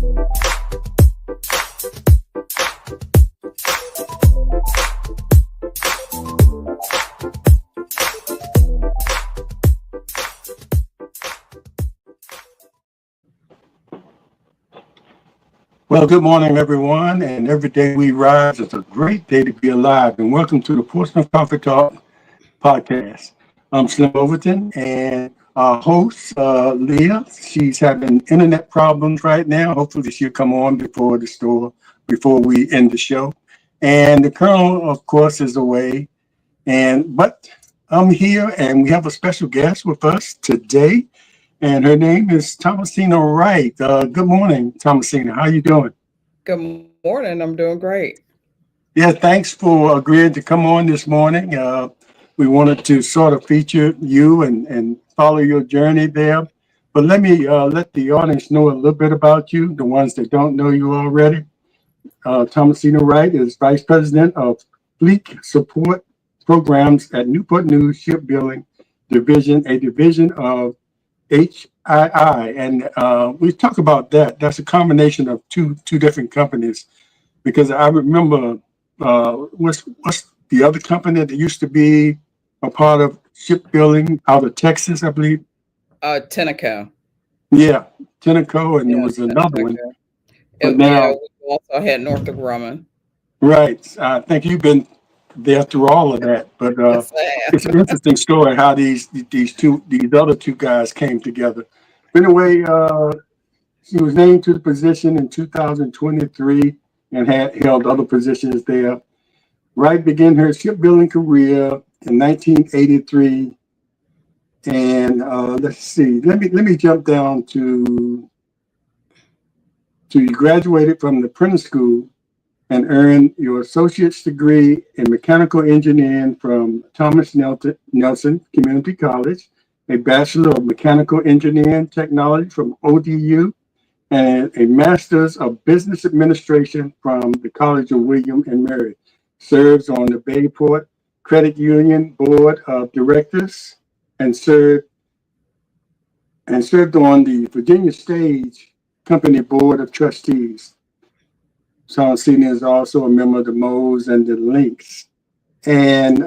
Well, good morning, everyone. And every day we rise, it's a great day to be alive. And welcome to the Portsmouth Coffee Talk podcast. I'm Slim Overton, and our host, Leah, she's having internet problems right now. Hopefully she'll come on before we end the show. And the Colonel, of course, is away. But I'm here, and we have a special guest with us today. And her name is Thomasia Wright. Good morning, Thomasina. How you doing? Good morning. I'm doing great. Yeah, thanks for agreeing to come on this morning. We wanted to sort of feature you and follow your journey there. But let me let the audience know a little bit about you, the ones that don't know you already. Thomasia Wright is Vice President of Fleet Support Programs at Newport News Shipbuilding Division, a division of HII, and we talk about that. That's a combination of two different companies. Because I remember what's the other company that used to be a part of shipbuilding out of Texas, I believe. Tenneco. Yeah, Tenneco, and there Yeah, was another one. Tenneco. But Yeah, now, we also had Northrop Grumman. right? I think you've been there through all of that. But Yes, I it's an have. interesting story how these other two guys came together. But anyway, she was named to the position in 2023 and had held other positions there. Wright began her shipbuilding career in 1983, and let's see. Let me jump down to you graduated from the apprentice school and earned your associate's degree in mechanical engineering from Thomas Nelson Community College, a bachelor of mechanical engineering technology from ODU, and a master's of business administration from the College of William and Mary. Serves on the Bayport Credit Union Board of Directors and served on the Virginia Stage Company Board of Trustees. Sean Senior is also a member of the Moes and the Lynx. And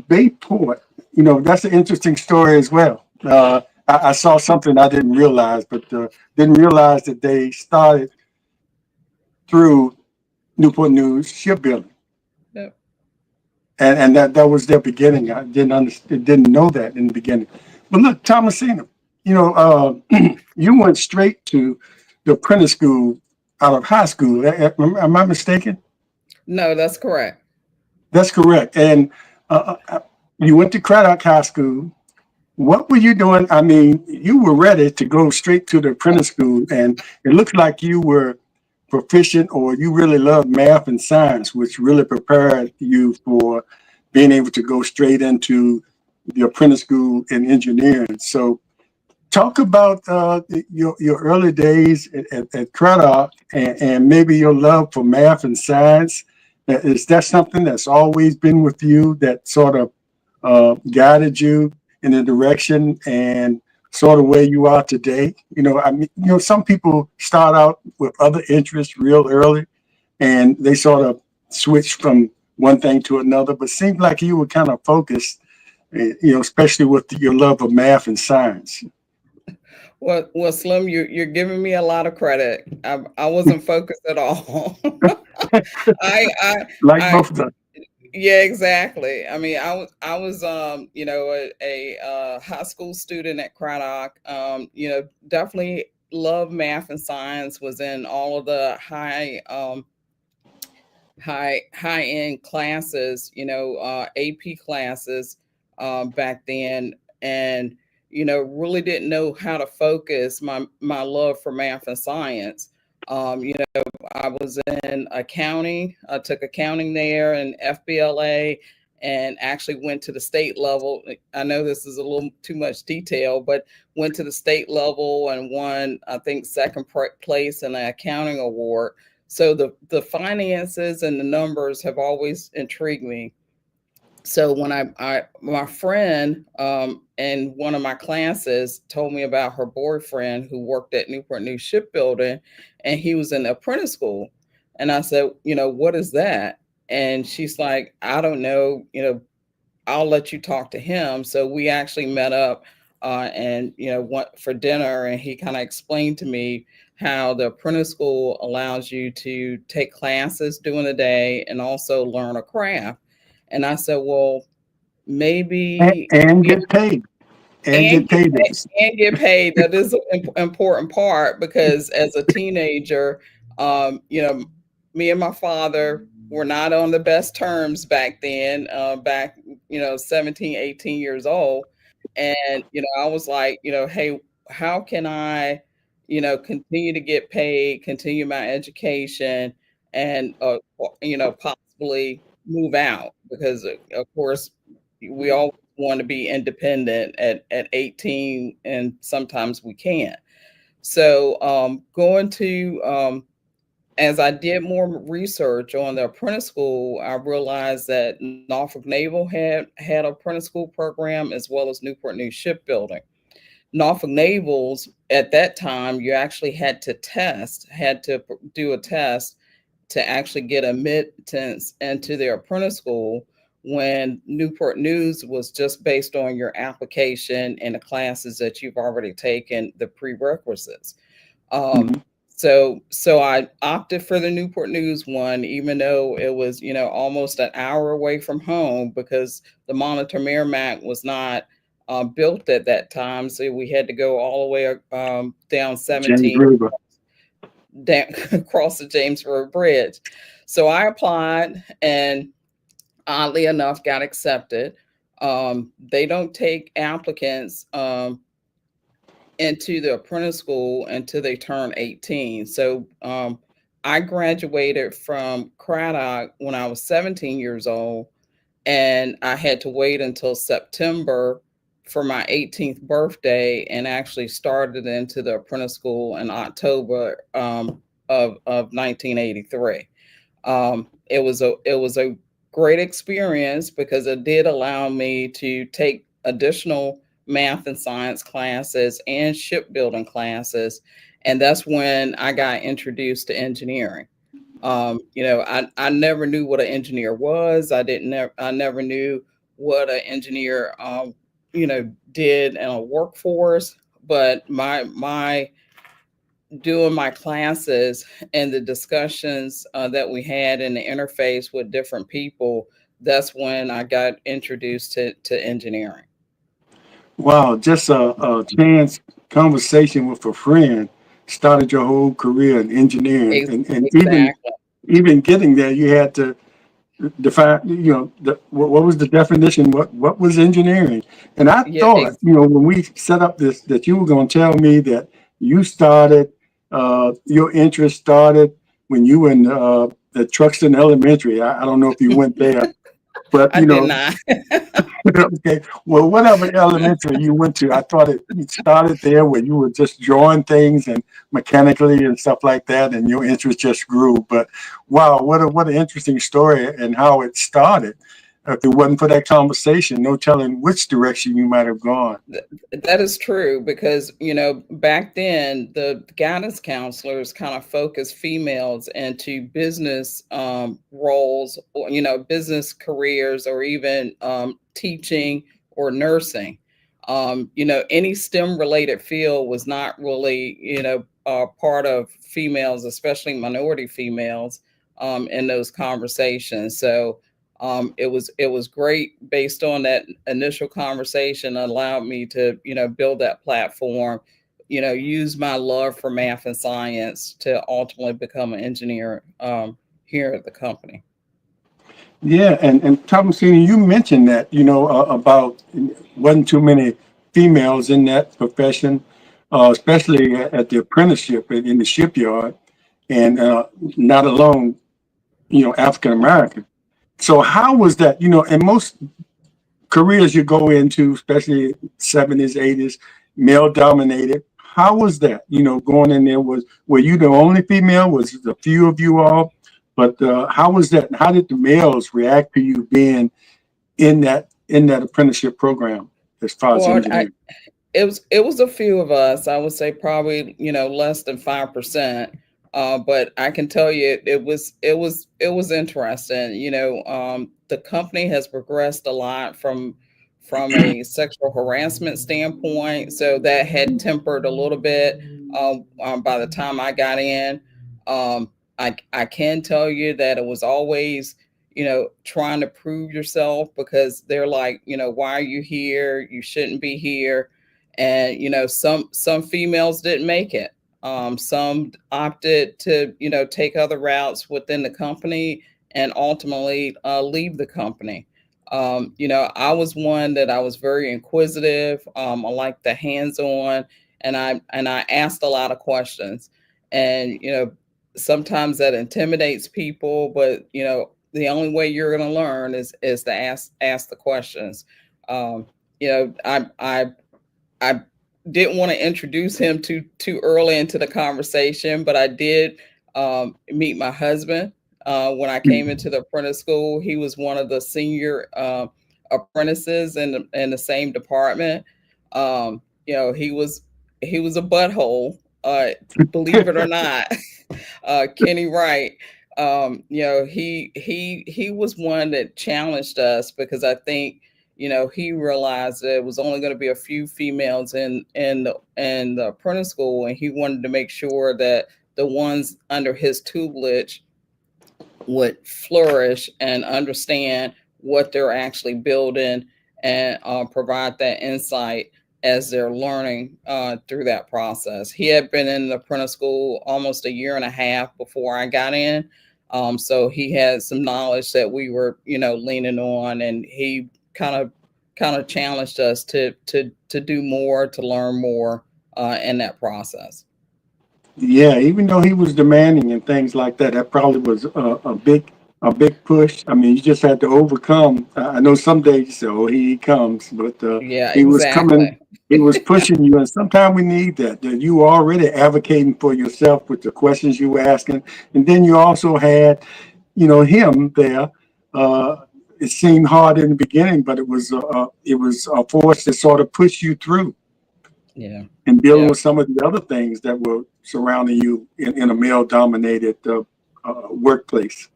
Bayport, that's an interesting story as well. I saw something I didn't realize, but didn't realize that they started through Newport News Shipbuilding. Yep. And that was their beginning. I didn't know that in the beginning. But look, Thomasina, you went straight to the apprentice school out of high school. Am I mistaken? No, that's correct. That's correct. And you went to Craddock High School. What were you doing? I mean, you were ready to go straight to the apprentice school, and it looked like you were proficient, or you really loved math and science, which really prepared you for being able to go straight into the apprentice school in engineering. So talk about your early days at Craddock, and maybe your love for math and science. Is that something that's always been with you, that sort of guided you in the direction and sort of where you are today? Some people start out with other interests real early, and they sort of switch from one thing to another. But seems like you were kind of focused, especially with your love of math and science. Well, Slim, you're giving me a lot of credit. I wasn't focused at all. I, I, Like I, both of us. yeah, exactly. I mean, I was, a high school student at Craddock. Definitely love math and science. Was in all of the high end classes. AP classes back then, and really didn't know how to focus my love for math and science. I was in accounting. I took accounting there and FBLA, and actually went to the state level. I know this is a little too much detail, but went to the state level and won, I think, second place in an accounting award. So the finances and the numbers have always intrigued me. So when I my friend in one of my classes told me about her boyfriend who worked at Newport News Shipbuilding, and he was in the apprentice school. And I said, what is that? And she's like, I don't know, I'll let you talk to him. So we actually met up and went for dinner, and he kind of explained to me how the apprentice school allows you to take classes during the day and also learn a craft. And I said, well, maybe, And yeah, get paid. And and get get paid. paid, and get paid. That is an important part, because as a teenager, me and my father were not on the best terms back then, back, 17, 18 years old. And, I was like, hey, how can I, continue to get paid, continue my education, and, possibly move out? Because, of course, we all want to be independent at 18, and sometimes we can't. So going to as I did more research on the apprentice school, I realized that Norfolk Naval had an apprentice school program, as well as Newport News Shipbuilding. Norfolk Naval's, at that time, you actually had to do a test to actually get admittance into their apprentice school, when Newport News was just based on your application and the classes that you've already taken, the prerequisites. Um, Mhm. so I opted for the Newport News one, even though it was, almost an hour away from home, because the Monitor Merrimack was not built at that time. So we had to go all the way down James 17, River. down across the James River Bridge. So I applied, and oddly enough, got accepted. They don't take applicants into the apprentice school until they turn 18. So I graduated from Craddock when I was 17 years old, and I had to wait until September for my 18th birthday, and actually started into the apprentice school in October of 1983. It was a great experience, because it did allow me to take additional math and science classes and shipbuilding classes, and that's when I got introduced to engineering. I never knew what an engineer was. I never knew what an engineer did in a workforce. But my doing my classes and the discussions that we had in the interface with different people, that's when I got introduced to engineering. Wow, just a chance conversation with a friend started your whole career in engineering. And Exactly. even getting there, you had to define, what was the definition? What was engineering? And I Yeah. thought, when we set up this, that you were going to tell me that you started, your interest started when you were in the Truxton Elementary. I don't know if you went there, but I did not. okay. Well, whatever elementary you went to, I thought it started there where you were just drawing things and mechanically and stuff like that, and your interest just grew. But wow, what an interesting story and how it started. If it wasn't for that conversation, no telling which direction you might have gone. That is true, because back then the guidance counselors kind of focused females into business roles, or business careers, or even teaching or nursing. Any STEM related field was not really part of females, especially minority females, in those conversations. So it was great, based on that initial conversation, allowed me to build that platform, use my love for math and science to ultimately become an engineer here at the company. Yeah, and Thomasina, you mentioned that about wasn't too many females in that profession, especially at the apprenticeship in the shipyard, and not alone African American. So how was that? In most careers you go into, especially 70s, 80s, male dominated. How was that? Going in there, were you the only female? Was it a few of you all? But how was that? How did the males react to you being in that apprenticeship program as far as Well, engineering? it was a few of us. I would say probably less than 5%. But I can tell you it was interesting. The company has progressed a lot from a sexual harassment standpoint, so that had tempered a little bit by the time I got in. I can tell you that it was always trying to prove yourself, because they're like, why are you here? You shouldn't be here. And some females didn't make it. Some opted to take other routes within the company and ultimately leave the company. I was one that I was very inquisitive. I like the hands-on, and I asked a lot of questions. And sometimes that intimidates people, but the only way you're going to learn is to ask the questions. Um, I didn't want to introduce him too early into the conversation, but I did meet my husband when I came into the apprentice school. He was one of the senior apprentices in the same department. He was a butthole, believe it or not. Kenny Wright. He was one that challenged us, because I think he realized that it was only going to be a few females in the apprentice school, and he wanted to make sure that the ones under his tutelage would flourish and understand what they're actually building, and provide that insight as they're learning through that process. He had been in the apprentice school almost a year and a half before I got in. So he had some knowledge that we were, leaning on, and he kind of challenged us to do more, to learn more in that process. Yeah, even though he was demanding and things like that, that probably was a big push. I mean, you just had to overcome. I know some days you say, "Oh, here he comes," but Yeah, he was coming. exactly. He was pushing you, and sometimes we need that. That you were already advocating for yourself with the questions you were asking, and then you also had, him there. Uh, it seemed hard in the beginning, but it was a force that sort of pushed you through Yeah. and dealing Yeah. with some of the other things that were surrounding you in a male dominated workplace.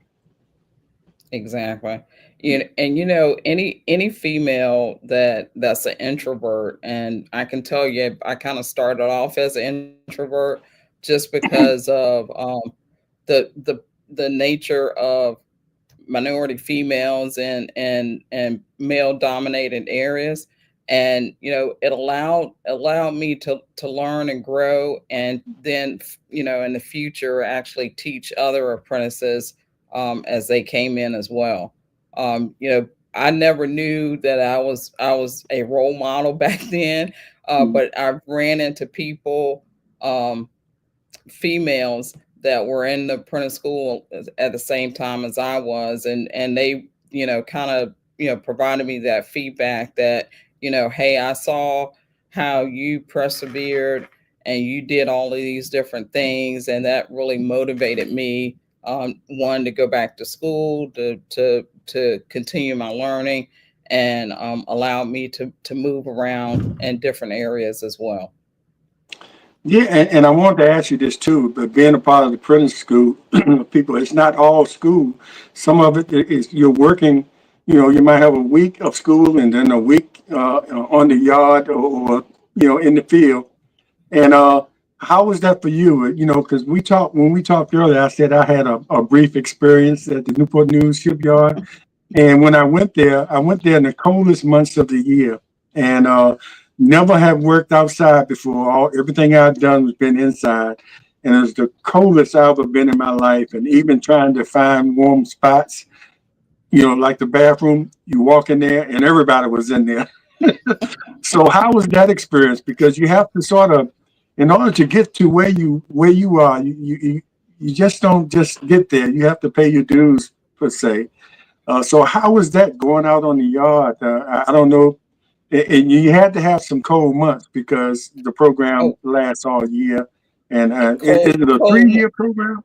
Exactly. And any female that's an introvert, and I can tell you, I kind of started off as an introvert just because of the nature of minority females and male dominated areas. And it allowed me to learn and grow, and then in the future actually teach other apprentices as they came in as well. I never knew that I was a role model back then, but I ran into people, um, females that were in the apprentice school at the same time as I was, and they kind of provided me that feedback that hey, I saw how you persevered and you did all of these different things, and that really motivated me, one, to go back to school, to continue my learning, and allowed me to move around in different areas as well. Yeah, and I wanted to ask you this too, but being a part of the apprentice school, people, it's not all school. Some of it is you're working, you might have a week of school and then a week on the yard or in the field. And how was that for you? Because when we talked earlier, I said I had a brief experience at the Newport News Shipyard. And when I went there in the coldest months of the year, and never have worked outside before. Everything I've done has been inside, and it was the coldest I've ever been in my life. And even trying to find warm spots, like the bathroom, you walk in there, and everybody was in there. So how was that experience? Because you have to sort of, in order to get to where you are, you just don't just get there. You have to pay your dues per se. So how was that going out on the yard? I don't know. And you had to have some cold months because the program Oh, lasts all year. And is cold, it a cold. 3 year program?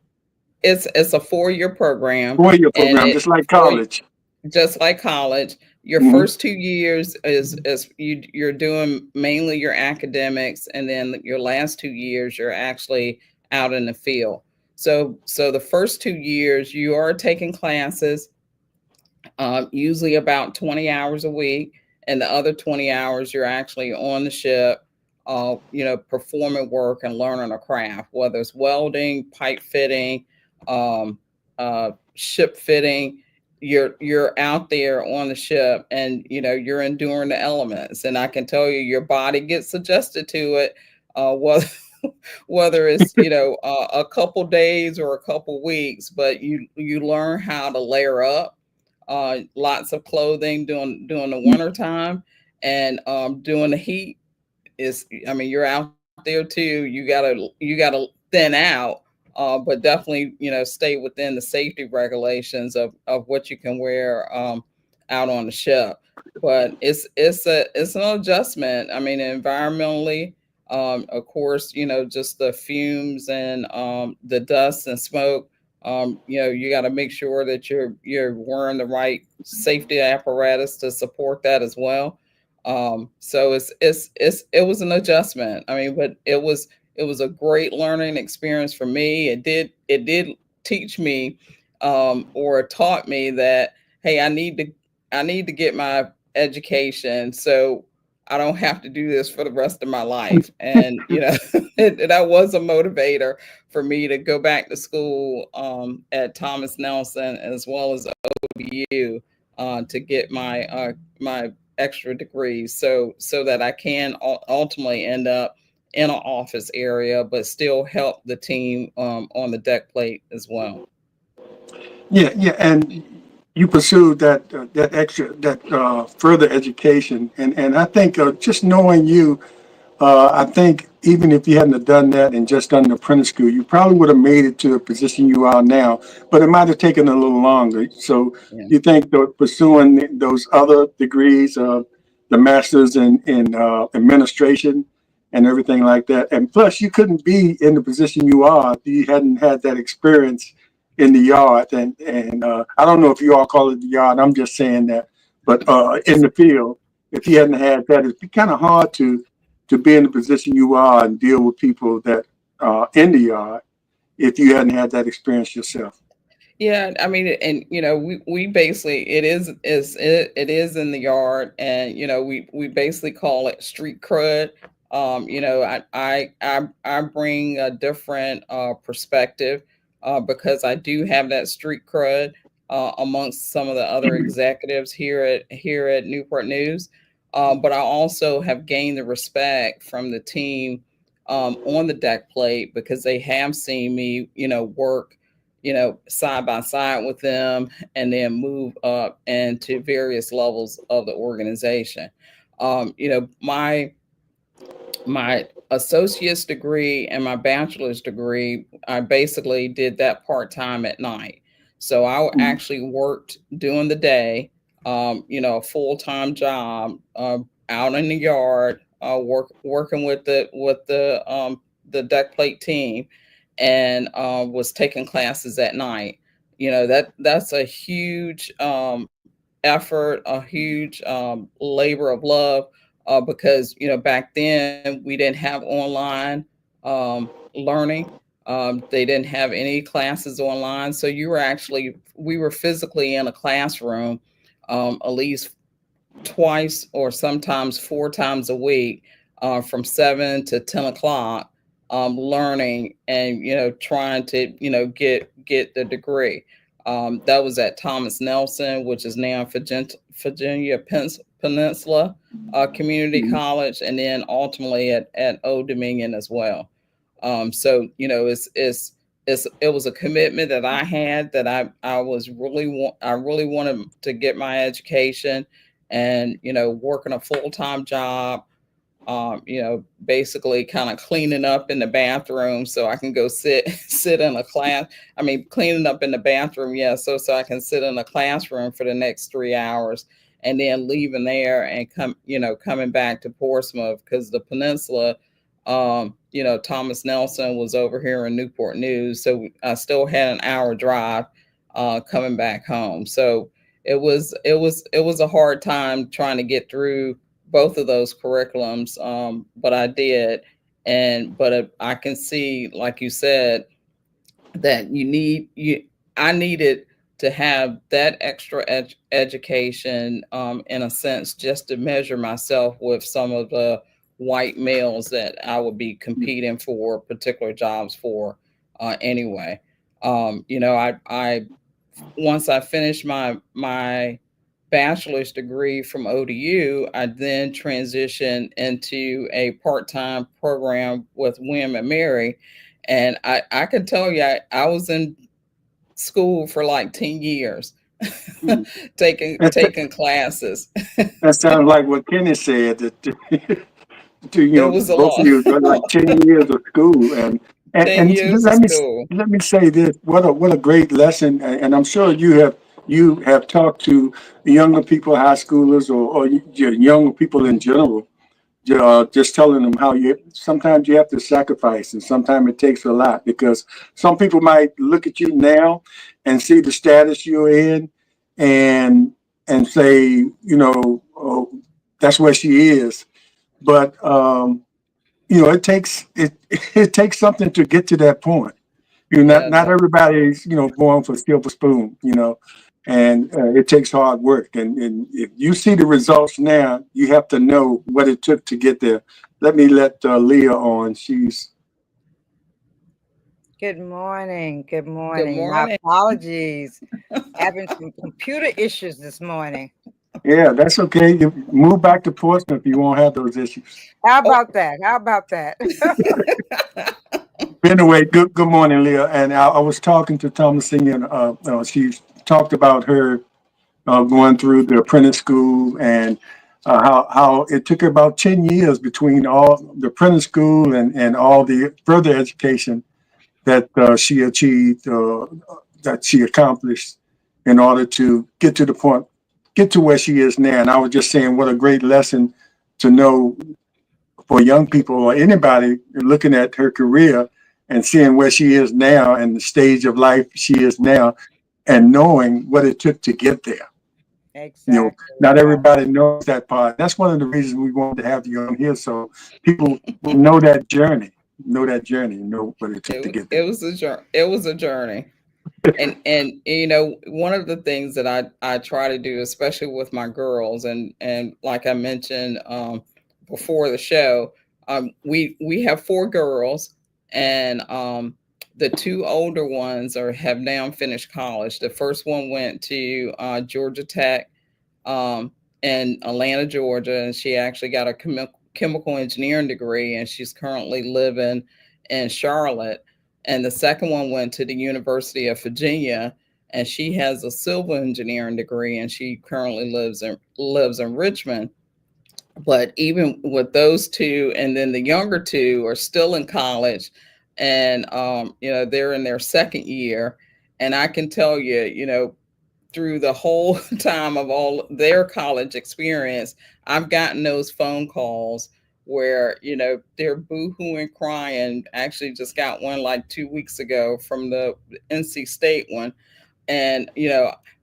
It's a 4-year program, 4 year and program, just like four college. just like college. Your Mhm. first 2 years is you're doing mainly your academics, and then your last 2 years you're actually out in the field. So the first 2 years you are taking classes, usually about 20 hours a week, and the other 20 hours you're actually on the ship, performing work and learning a craft, whether it's welding, pipe fitting, um, ship fitting. You're out there on the ship, and you're enduring the elements. And I can tell you, your body gets adjusted to it, whether whether it's a couple days or a couple weeks, but you learn how to layer up, lots of clothing during the winter time, and during the heat is, I mean, you're out there too. You gotta thin out, but definitely stay within the safety regulations of what you can wear out on the ship. But it's an adjustment. I mean, environmentally, of course, just the fumes and the dust and smoke. You got to make sure that you're wearing the right safety apparatus to support that as well. So it was an adjustment. I mean, but it was a great learning experience for me. It did teach me, or taught me that, hey, I need to get my education, so I don't have to do this for the rest of my life. And that was a motivator for me to go back to school at Thomas Nelson as well as OBU, to get my extra degrees, so that I can ultimately end up in an office area, but still help the team on the deck plate as well. Yeah, yeah, and you pursued that further education, and I think just knowing you, I think even if you hadn't have done that and just done the apprentice school, you probably would have made it to the position you are now, but it might have taken a little longer. So Yeah. you think that pursuing those other degrees, the masters in administration and everything like that, and plus you couldn't be in the position you are if you hadn't had that experience in the yard. And I don't know if you all call it the yard. I'm just saying that, but in the field, if you hadn't had that, it'd be kind of hard to be in the position you are and deal with people that are in the yard if you hadn't had that experience yourself. Yeah, I mean, and we basically, it is in the yard, and we basically call it street crud. I bring a different perspective, because I do have that street crud amongst some of the other executives here at Newport News. But I also have gained the respect from the team on the deck plate, because they have seen me, work, side by side with them, and then move up into various levels of the organization. My associate's degree and my bachelor's degree, I basically did that part time at night. So I Mhm. actually worked during the day, a full time job, out in the yard, working with the deck plate team, and was taking classes at night. That's a huge effort, a huge labor of love, because back then we didn't have online learning. They didn't have any classes online, so we were physically in a classroom, at least twice or sometimes 4 times a week, from 7 to 10 o'clock, learning and trying to get the degree. That was at Thomas Nelson, which is now Virginia Peninsula Community Mhm. College, and then ultimately at Old Dominion as well. So it was a commitment that I had, that I really wanted to get my education, and working a full-time job, basically kind of cleaning up in the bathroom so I can go sit sit in a class. I mean, cleaning up in the bathroom, yeah, so I can sit in a classroom for the next 3 hours, and then leaving there and coming back to Portsmouth, because the peninsula, Thomas Nelson was over here in Newport News, so I still had an hour drive coming back home. So it was a hard time trying to get through both of those curriculums, but I did. But I can see, like you said, that you I needed to have that extra education, in a sense, just to measure myself with some of the white males that I would be competing for particular jobs for, anyway. I once I finished my bachelor's degree from ODU, I then transitioned into a part-time program with William and Mary. And I can tell you, I was in school for like 10 years, Mm. taking classes. That sounds like what Kenny said, that It was a both of lot. you got like 10 years of school. And, 10 years of school. let me say this, what a great lesson. And I'm sure you have talked to younger people, high schoolers, or younger people in general, just telling them how you sometimes you have to sacrifice, and sometimes it takes a lot, because some people might look at you now and see the status you're in, and say, oh, that's where she is. But it takes something to get to that point. Yeah, Not everybody's born for silver spoon. And it takes hard work. And if you see the results now, you have to know what it took to get there. Let Leah on. She's Good morning. Good good morning. My morning. apologies. Having some computer issues this morning. Yeah, that's okay. You move back to Portsmouth, you won't have those issues. How Oh, about that? How about that? Anyway, good morning, Leah. And I was talking to Thomasia, and she talked about her going through the apprentice school, and how it took her about 10 years between all the apprentice school and all the further education that she achieved, that she accomplished, in order to get to the point, get to where she is now. And I was just saying, what a great lesson to know for young people or anybody looking at her career and seeing where she is now and the stage of life she is now, and knowing what it took to get there. Exactly. Not everybody knows that part. That's one of the reasons we wanted to have you on here, so people will know what it took to get it there. was a journey. It was a journey. And one of the things that I try to do, especially with my girls, and like I mentioned, before the show, we have four girls, and the two older ones have now finished college. The first one went to Georgia Tech, um, in Atlanta, Georgia, and she actually got a chemical engineering degree, and she's currently living in Charlotte. And the second one went to the University of Virginia, and she has a civil engineering degree, and she currently lives in Richmond. But even with those two, and then the younger two are still in college, and they're in their second year. And I can tell you, through the whole time of all their college experience, I've gotten those phone calls where, they're boohooing, crying. Actually, just got one like 2 weeks ago from the NC State one. And,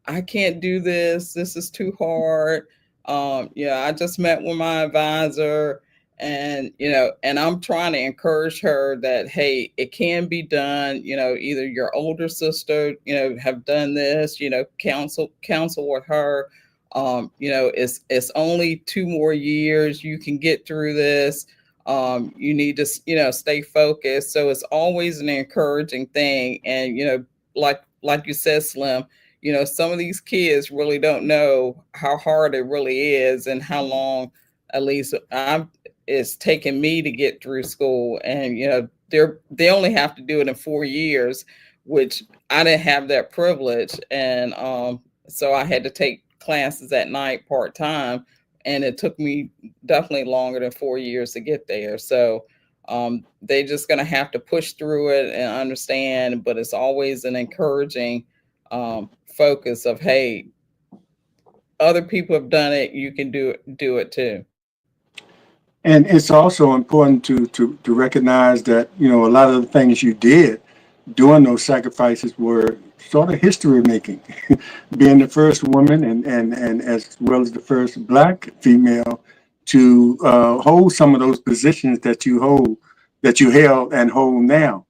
I can't do this. This is too hard. I just met with my advisor, and and I'm trying to encourage her that, hey, it can be done. Either your older sister have done this, counsel with her. It's only 2 more years. You can get through this. You need to stay focused. So it's always an encouraging thing. And like you said, Slim, some of these kids really don't know how hard it really is, and how long, at least it's taken me to get through school. And they only have to do it in 4 years, which I didn't have that privilege. And so I had to take classes at night part-time, and it took me definitely longer than 4 years to get there. So they're just going to have to push through it and understand. But it's always an encouraging focus of, hey, other people have done it, you can do it too. And it's also important to recognize that a lot of the things you did doing those sacrifices were sort of history making, being the first woman and as well as the first black female to hold some of those positions that you hold, that you held and hold now.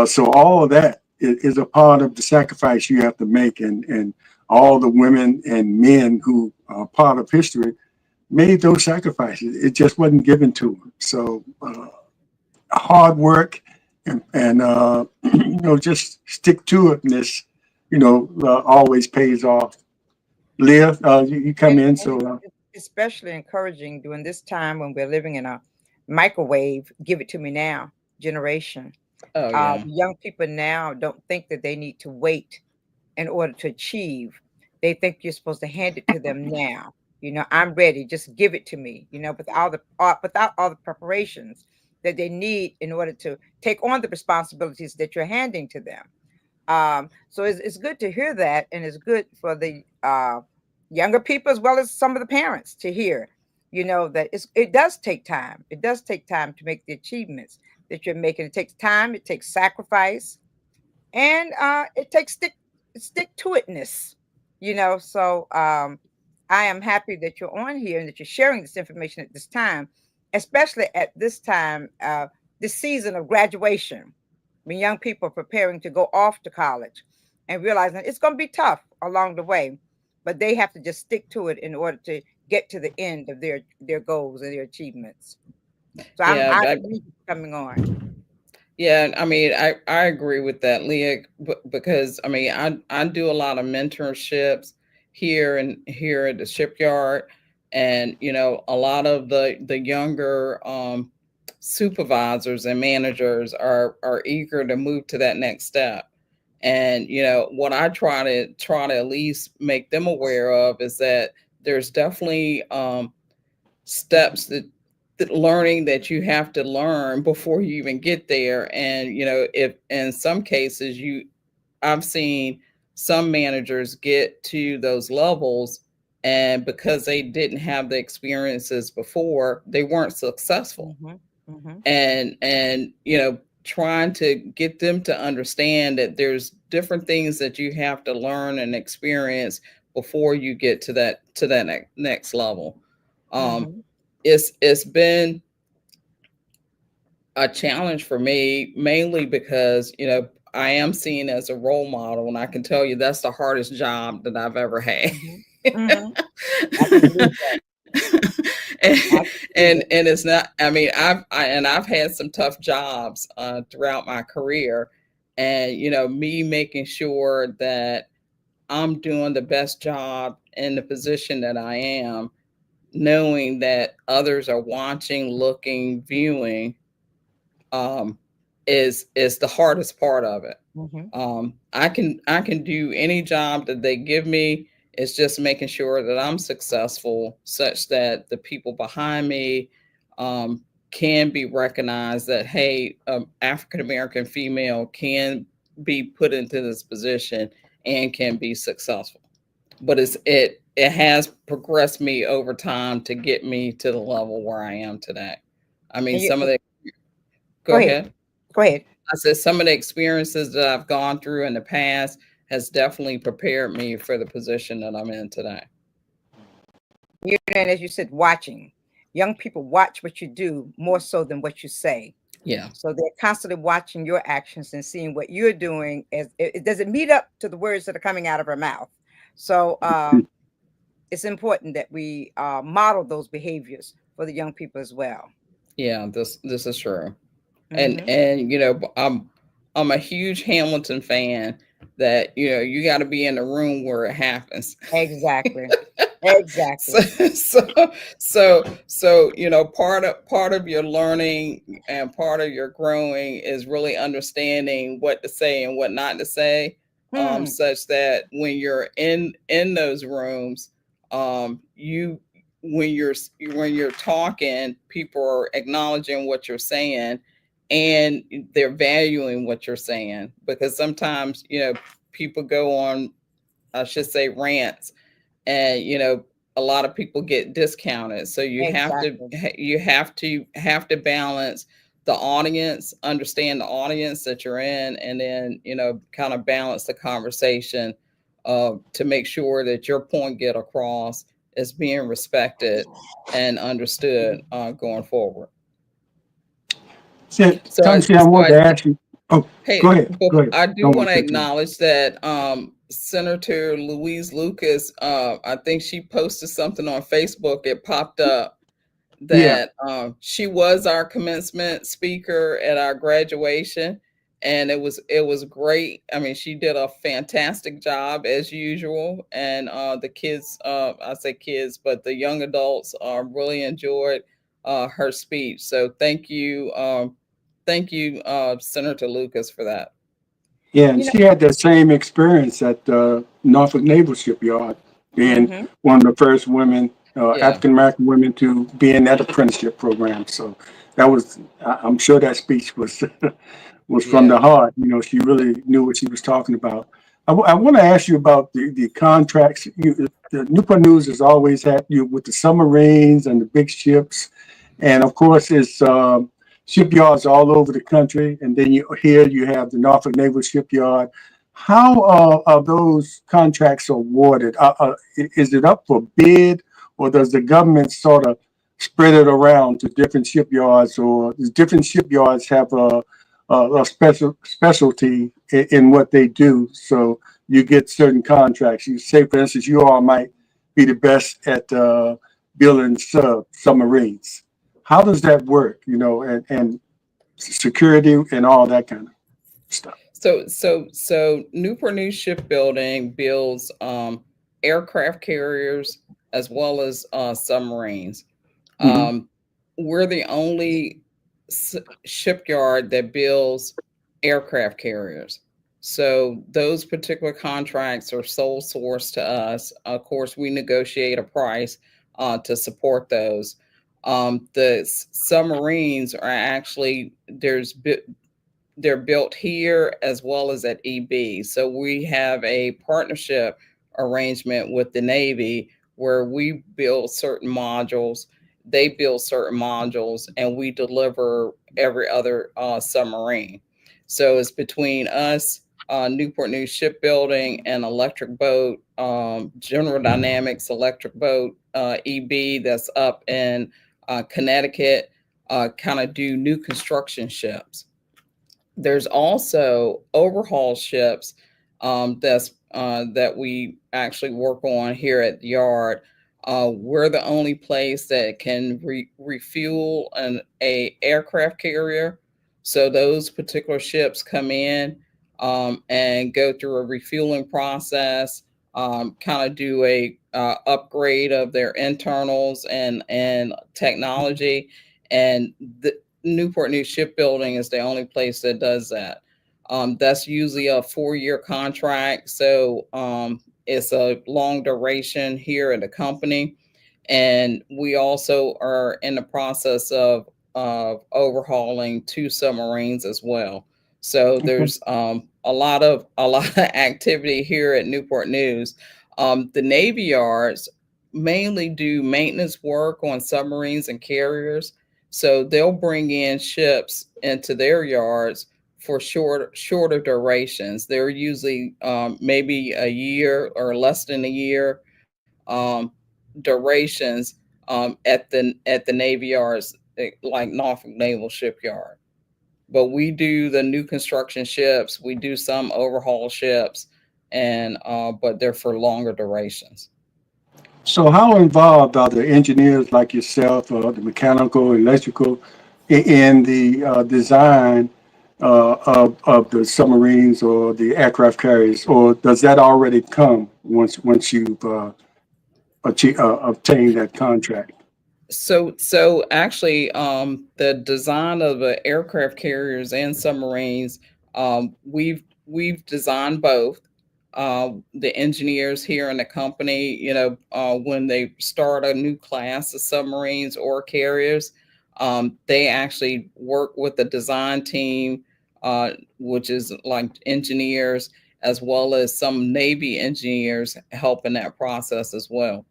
So all of that is a part of the sacrifice you have to make, and all the women and men who are part of history made those sacrifices. It just wasn't given to them. So hard work and just stick to itness, always pays off. Leah, you come in, And so it's especially encouraging during this time when we're living in a microwave, give it to me now generation. Oh yeah. Young people now don't think that they need to wait in order to achieve. They think you're supposed to hand it to them now. I'm ready. Just give it to me. Without all the preparations that they need in order to take on the responsibilities that you're handing to them. So it's good to hear that, and it's good for the younger people as well as some of the parents to hear, that it does take time. It does take time to make the achievements that you're making. It takes time. It takes sacrifice, and it takes stick to itness. So I am happy that you're on here and that you're sharing this information at this time, especially at this time, this season of graduation, when young people are preparing to go off to college and realizing it's going to be tough along the way, but they have to just stick to it in order to get to the end of their goals and their achievements. So Yeah, I appreciate you coming on. yeah. I mean, I agree with that, Leah, because I mean, I do a lot of mentorships here at the shipyard, and a lot of the younger supervisors and managers are eager to move to that next step. And what I try to at least make them aware of is that there's definitely steps that learning that you have to learn before you even get there. And if in some cases I've seen some managers get to those levels, and because they didn't have the experiences before, they weren't successful. Hmm. Hmm. And trying to get them to understand that there's different things that you have to learn and experience before you get to that next level. um Hmm. it's been a challenge for me, mainly because I am seen as a role model, and I can tell you that's the hardest job that I've ever had. Hmm. Hmm. I can believe that. and, I can believe it. and it's not, I mean, I've had some tough jobs throughout my career, and me making sure that I'm doing the best job in the position that I am, knowing that others are watching, looking, viewing, um, is the hardest part of it. Hmm. I can do any job that they give me. It's just making sure that I'm successful, such that the people behind me can be recognized that, hey, African American female can be put into this position and can be successful. But it has progressed me over time to get me to the level where I am today. I mean, And you, some of the go go ahead. ahead. Go ahead. I said some of the experiences that I've gone through in the past has definitely prepared me for the position that I'm in today. And as you said, watching. Young people watch what you do more so than what you say. Yeah. So they're constantly watching your actions and seeing what you're doing. As it doesn't meet up to the words that are coming out of her mouth. So it's important that we model those behaviors for the young people as well. Yeah, this is true. And Hmm. and I'm a huge Hamilton fan, that you got to be in the room where it happens. Exactly. so Exactly. part of your learning and part of your growing is really understanding what to say and what not to say, Hmm. such that when you're in those rooms, you when you're talking, people are acknowledging what you're saying, and they're valuing what you're saying, because sometimes people go on, I should say, rants, and a lot of people get discounted. So Exactly. you have to balance the audience, understand the audience that you're in, and then, you know, kind of balance the conversation to make sure that your point get across is being respected and understood going forward. So, So I, Thomasia, I so wanted I to ask you. Oh, go Hey, ahead. Go ahead. I do Don't want want to to continue. acknowledge that Senator Louise Lucas, I think she posted something on Facebook. It popped up Yeah. that she was our commencement speaker at our graduation, and it was great. I mean, she did a fantastic job as usual, and the kids, I say kids, but the young adults really enjoyed her speech. So thank you, Senator Lucas, for that. Yeah, and You know, she had that same experience at Norfolk Naval Shipyard, being hmm one of the first women, Yeah, African American women, to be in that apprenticeship program. So that was, I'm sure that speech was was from yeah. the heart. You know, she really knew what she was talking about. I want to ask you about the contracts. The Newport News has always had you with the submarines and the big ships, and of course, it's shipyards all over the country. And then you have the Norfolk Naval Shipyard. How are those contracts awarded? Is it up for bid, or does the government sort of spread it around to different shipyards, or does different shipyards have a specialty in what they do? So you get certain contracts. You say, for instance, you all might be the best at building submarines. How does that work? You know, and security and all that kind of stuff. So Newport News Shipbuilding builds aircraft carriers as well as submarines. Hmm. Um, we're the only shipyard that builds aircraft carriers. So those particular contracts are sole source to us. Of course, we negotiate a price to support those. The submarines are actually they're built here as well as at EB. So we have a partnership arrangement with the Navy where we build certain modules, they build certain modules, and we deliver every other submarine. So it's between us, Newport News Shipbuilding, and Electric Boat, General Dynamics Electric Boat, EB, that's up in Connecticut, kind of do new construction ships. There's also overhaul ships that we actually work on here at the yard. We're the only place that can refuel a aircraft carrier. So those particular ships come in and go through a refueling process, kind of do a upgrade of their internals and technology, and Newport News Shipbuilding is the only place that does that. That's usually a 4-year contract, so it's a long duration here at the company. And we also are in the process of overhauling 2 submarines as well. So Okay. there's a lot of activity here at Newport News. The Navy yards mainly do maintenance work on submarines and carriers, so they'll bring in ships into their yards for shorter durations. They're usually maybe a year or less than a year durations at the Navy yards, like Norfolk Naval Shipyard. But we do the new construction ships. We do some overhaul ships, and but they're for longer durations. So how involved are the engineers like yourself, the mechanical, electrical, in the design of the submarines or the aircraft carriers, or does that already come once you've obtained that contract? So actually, the design of the aircraft carriers and submarines, we've designed both. The engineers here in the company, when they start a new class of submarines or carriers, they actually work with the design team, which is like engineers, as well as some Navy engineers help in that process as well.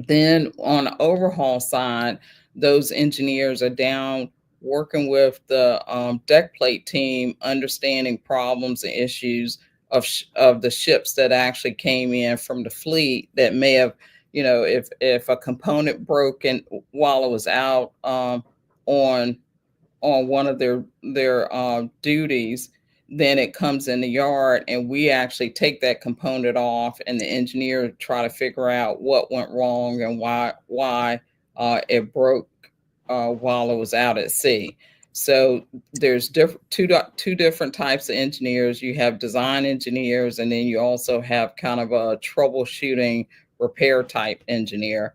Then on the overhaul side, those engineers are down working with the deck plate team, understanding problems and issues of the ships that actually came in from the fleet that may have, if a component broke and while it was out on one of their duties, then it comes in the yard and we actually take that component off, and the engineer try to figure out what went wrong and why it broke while it was out at sea. So there's two different types of engineers. You have design engineers, and then you also have kind of a troubleshooting repair type engineer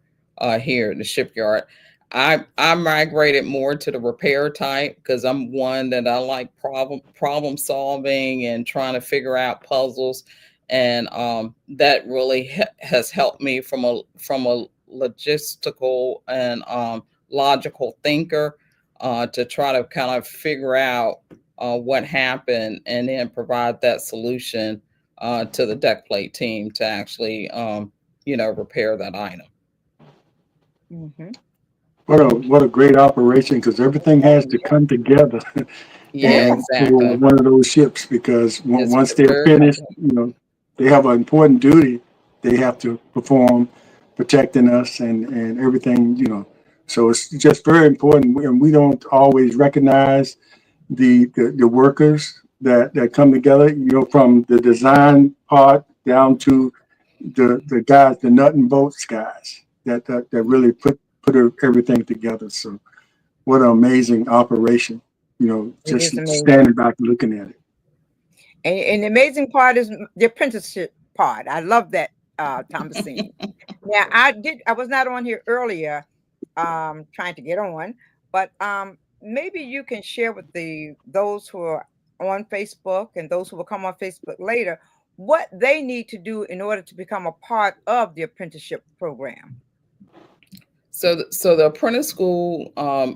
here at the shipyard. I migrated more to the repair type because I'm one that I like problem solving and trying to figure out puzzles, and that really has helped me from a logistical and logical thinker to try to kind of figure out what happened and then provide that solution to the deck plate team to actually repair that item. Mm-hmm. What a great operation, because everything has to come together Yeah, and for exactly. one of those ships, because It's once they're very finished, they have an important duty they have to perform, protecting us and everything, So it's just very important, and we don't always recognize the workers that come together, from the design part down to the guys, the nut and bolts guys that really put everything together. So what an amazing operation, It just is amazing. standing back looking at it. And the amazing part is the apprenticeship part. I love that, Thomasine. Now, I was not on here earlier, trying to get on, but maybe you can share with those who are on Facebook and those who will come on Facebook later what they need to do in order to become a part of the apprenticeship program. So the apprentice school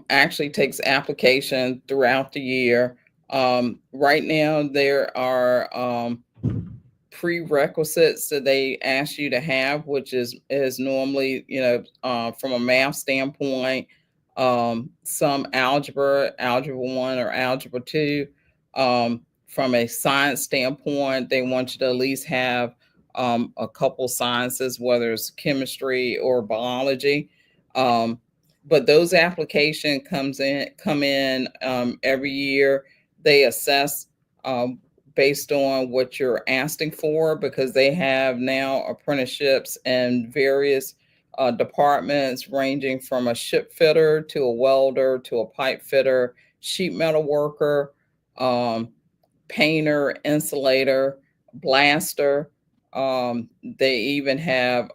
actually takes application throughout the year. Right now, there are prerequisites that they ask you to have, which is normally, from a math standpoint, some algebra 1 or algebra 2. From a science standpoint, they want you to at least have a couple sciences, whether it's chemistry or biology. Um, but those application come in every year. They assess based on what you're asking for, because they have now apprenticeships in various departments, ranging from a ship fitter to a welder to a pipe fitter, sheet metal worker, painter, insulator, blaster. They even have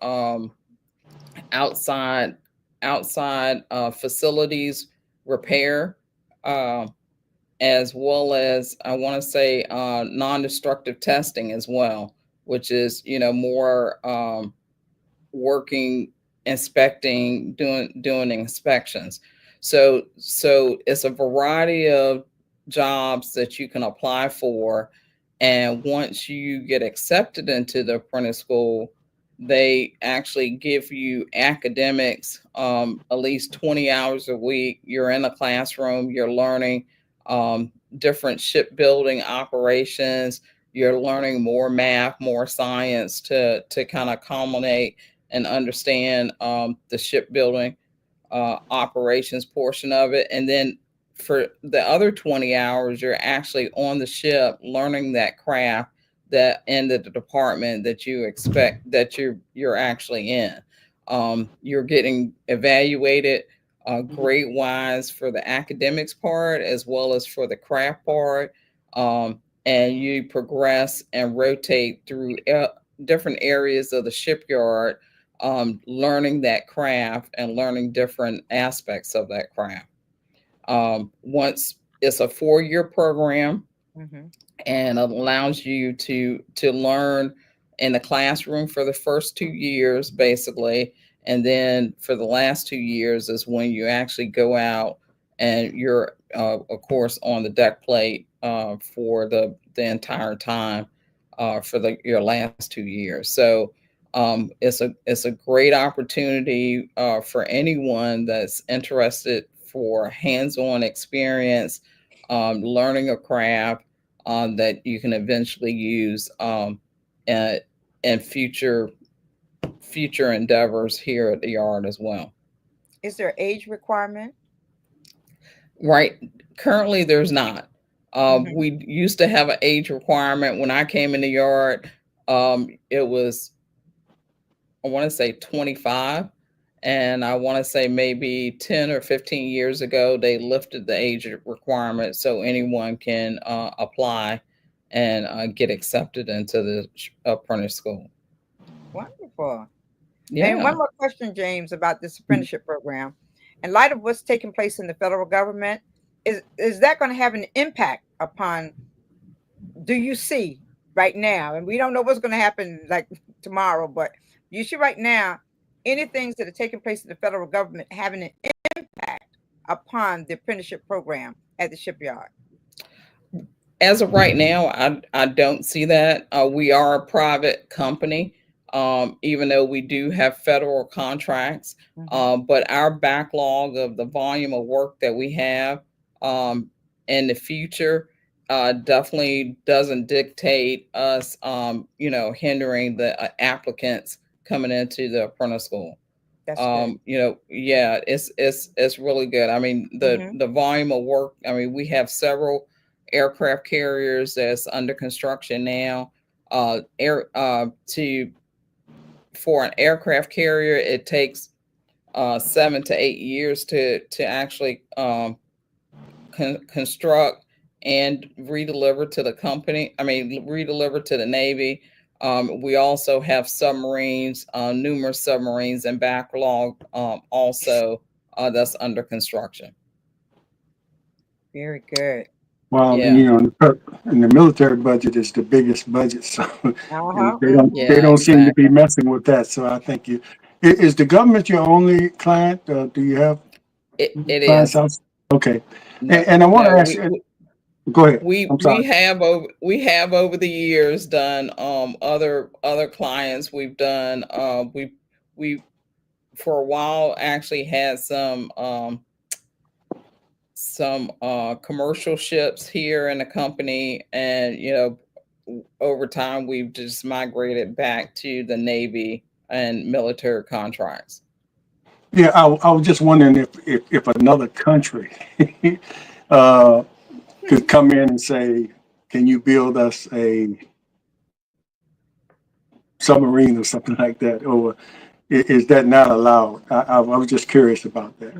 outside facilities repair, as well as, I want to say, non-destructive testing as well, which is more working, inspecting, doing inspections. So it's a variety of jobs that you can apply for, and once you get accepted into the apprentice school, they actually give you academics, at least 20 hours a week. You're in a classroom, you're learning different shipbuilding operations. You're learning more math, more science to kind of culminate and understand the shipbuilding operations portion of it. And then for the other 20 hours, you're actually on the ship learning that craft, that end of the department that you expect, that you're actually in. You're getting evaluated grade wise for the academics part as well as for the craft part. And you progress and rotate through different areas of the shipyard, learning that craft and learning different aspects of that craft. Once it's a 4-year program, Mm-hmm. and allows you to learn in the classroom for the first 2 years, basically, and then for the last 2 years is when you actually go out and you're, of course, on the deck plate for the entire time for your last 2 years. So it's a great opportunity for anyone that's interested for hands-on experience, learning a craft that you can eventually use in future endeavors here at the yard as well. Is there age requirement? Right. Currently, there's not. Mhm. We used to have an age requirement. When I came in the yard, it was, I want to say 25. And I want to say maybe 10 or 15 years ago, they lifted the age requirement so anyone can apply and get accepted into the apprentice school. Wonderful. And Yeah. one more question, James, about this apprenticeship program. In light of what's taking place in the federal government, is that going to have an impact upon, do you see right now, and we don't know what's going to happen like tomorrow, but you see right now, any things that are taking place in the federal government having an impact upon the apprenticeship program at the shipyard? As of right now, I don't see that. We are a private company, even though we do have federal contracts. But our backlog of the volume of work that we have in the future definitely doesn't dictate us, hindering the applicants coming into the apprentice school. That's good. Yeah, it's really good. I mean, the volume of work. I mean, we have several aircraft carriers that's under construction now. For an aircraft carrier, it takes 7 to 8 years to actually construct and redeliver to the company. I mean, redeliver to the Navy. We also have submarines, numerous submarines and backlog also that's under construction. Very good. Well, Yeah. and the military budget is the biggest budget, so and they don't Yeah, seem to be exactly. messing with that. So I think is the government your only client? Do you have It clients is. else? Okay, No, and I want to no, ask you. Go ahead. I'm we sorry. have over the years done other clients. We've done we for a while actually had some commercial ships here in the company, and over time we've just migrated back to the Navy and military contracts. Yeah, I was just wondering if another country could come in and say, "Can you build us a submarine or something like that?" Or is that not allowed? I was just curious about that.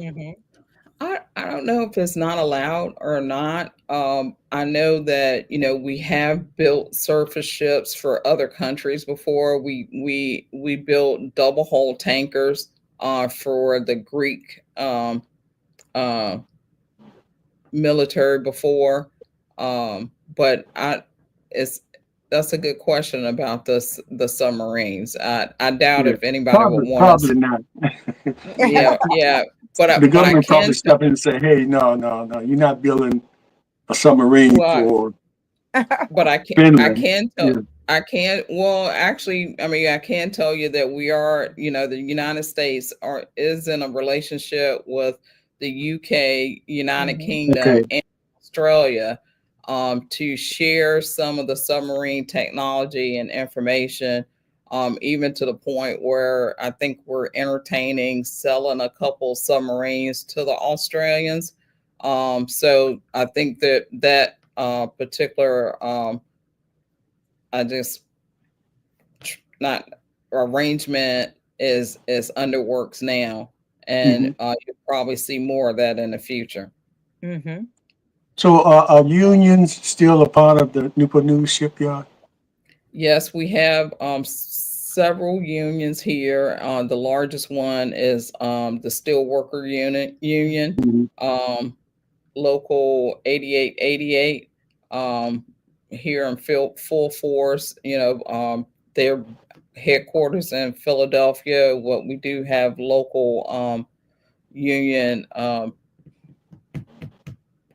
I don't know if it's not allowed or not. I know that we have built surface ships for other countries before. We built double hull tankers for the Greek uh, military before. But it's that's a good question about the submarines. I doubt Yeah, if anybody would want probably us. not. Yeah. The But I government probably can tell. step in and say, "Hey, no, you're not building a submarine Well, for but I Finland." can tell. Yeah. I can't. Well, actually, I mean, I can tell you that we are. The United States is in a relationship with the UK, United Kingdom, Okay. and Australia to share some of the submarine technology and information. Even to the point where I think we're entertaining selling a couple submarines to the Australians. So I think that particular I just not arrangement is under works now, and hmm you'll probably see more of that in the future. So are unions still a part of the Newport News Shipyard? Yes, we have several unions here. The largest one is the Steelworker Union, Mhm. um, local 8888, here in full force. Their headquarters in Philadelphia. What we do have local union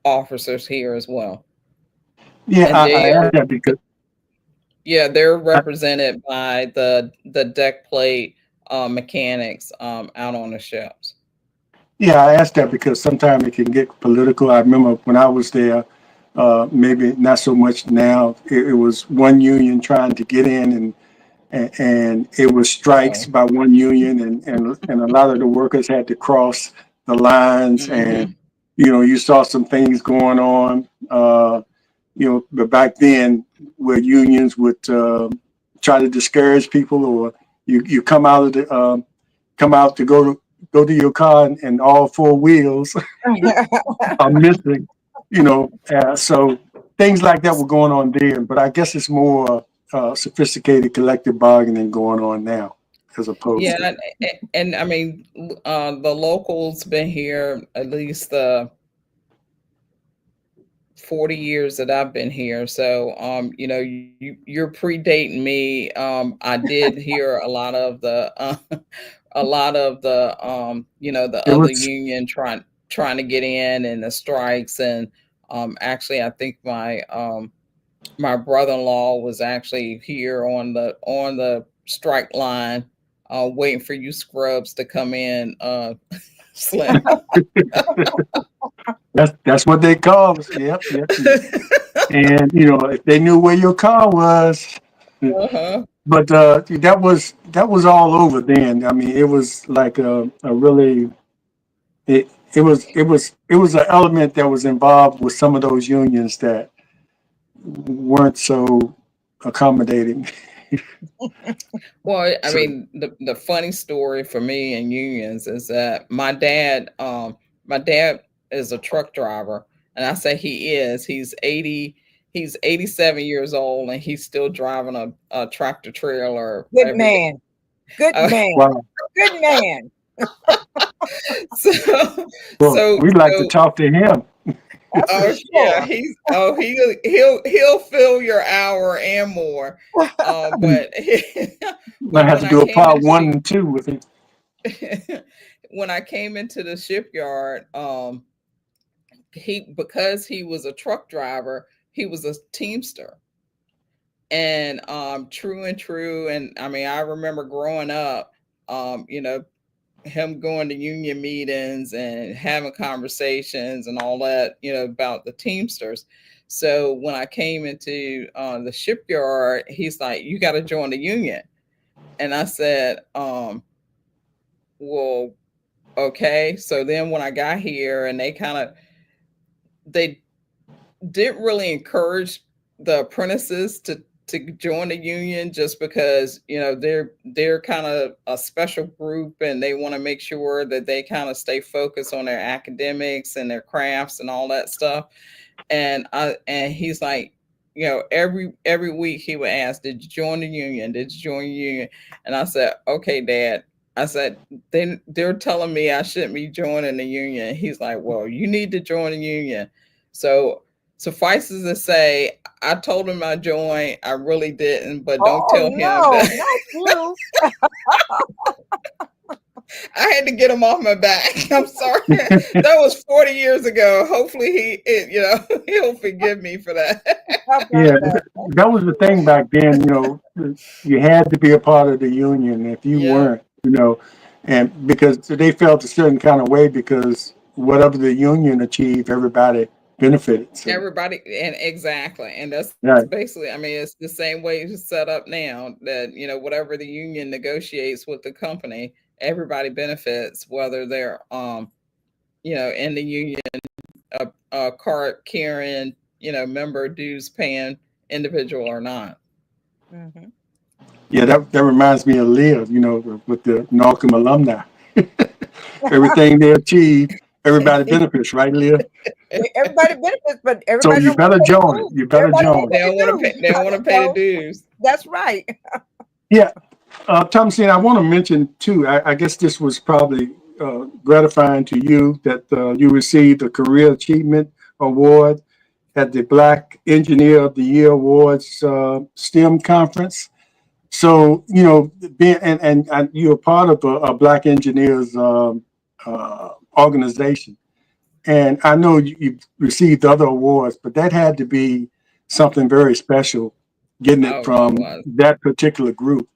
officers here as well, Yeah, and I they asked are. that because Yeah, they're represented by the deck plate mechanics out on the ships. Yeah, I asked that because sometimes it can get political. I remember when I was there, maybe not so much now. It was one union trying to get in, and it was strikes Oh. by one union, and a lot of the workers had to cross the lines, and Hmm. you saw some things going on. But back then, where unions would try to discourage people, or you come out to go to your car, and all four wheels are missing. So things like that were going on there. But I guess it's more sophisticated collective bargaining going on now, as opposed Yeah, to. and I mean, the locals been here at least the 40 years that I've been here. So, you're predating me. I did hear a lot of the, a lot of the, the It other was union trying to get in and the strikes. And actually, I think my brother-in-law was actually here on the strike line, waiting for you scrubs to come in, Slim. that's what they call us. Yep, yep, yep. And if they knew where your car was. Uh-huh. But that was all over then. I mean, it was like a really it was an element that was involved with some of those unions that weren't so accommodating. Well, I So mean, the funny story for me and unions is that my dad is a truck driver, and I say he is. He's 87 years old, and he's still driving a tractor trailer Good every day. man. Good Uh, man. wow. Good man. so, Well, so, we'd like to so, talk to him. That's for oh yeah, sure. he'll fill your hour and more. But I but have when to I do a came part into one the and two with him. when I came into the shipyard, he because he was a truck driver, he was a teamster. And true and true. And I mean, I remember growing up, him going to union meetings and having conversations and all that, about the Teamsters. So when I came into the shipyard, he's like, "You got to join the union." And I said, "Well, okay." So then when I got here, and they didn't really encourage the apprentices to join the union, just because they're kind of a special group, and they want to make sure that they kind of stay focused on their academics and their crafts and all that stuff. And he's like, every week he would ask, "Did you join the union? Did you join the union?" And I said, "Okay, Dad." I said, they're telling me I shouldn't be joining the union. He's like, "Well, you need to join the union." So suffices to say, I told him I joined. I really didn't, but don't Oh tell him no, that. not you. I had to get him off my back. I'm sorry. That was 40 years ago. Hopefully he'll forgive me for that. How about Yeah, that? that was the thing back then. You had to be a part of the union. If you Yeah. weren't, and because they felt a certain kind of way, because whatever the union achieved, everybody benefited. So Everybody, and exactly. And that's right, basically, I mean, it's the same way it's set up now, that, whatever the union negotiates with the company, everybody benefits, whether they're, in the union, card carrying, member dues paying individual or not. Mhm. yeah, that reminds me of Liv. With the Norcom alumni, everything they achieve, everybody benefits, right, Liv? Everybody benefits, but So everybody you don't want better to pay the join. dues. You better Everybody don't join. They pay don't the want to pay. dues. They don't want to pay the So dues. that's right. Yeah, Thomasia, I want to mention too. I guess this was probably gratifying to you that you received a Career Achievement Award at the Black Engineer of the Year Awards STEM conference. So being and you're part of a Black Engineers organization, and I know you've received other awards, but that had to be something very special, getting it Oh, it from was. that particular group.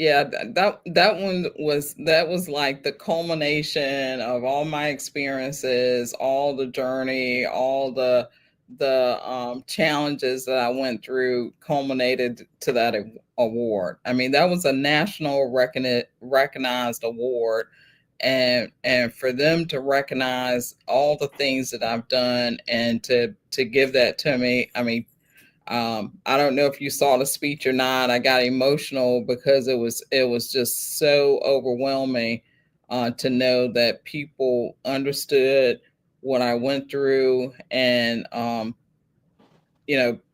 Yeah, that was like the culmination of all my experiences, all the journey, all the challenges that I went through culminated to that award. I mean, that was a national recognized award, and for them to recognize all the things that I've done and to give that to me, I mean, I don't know if you saw the speech or not. I got emotional because it was just so overwhelming to know that people understood what I went through and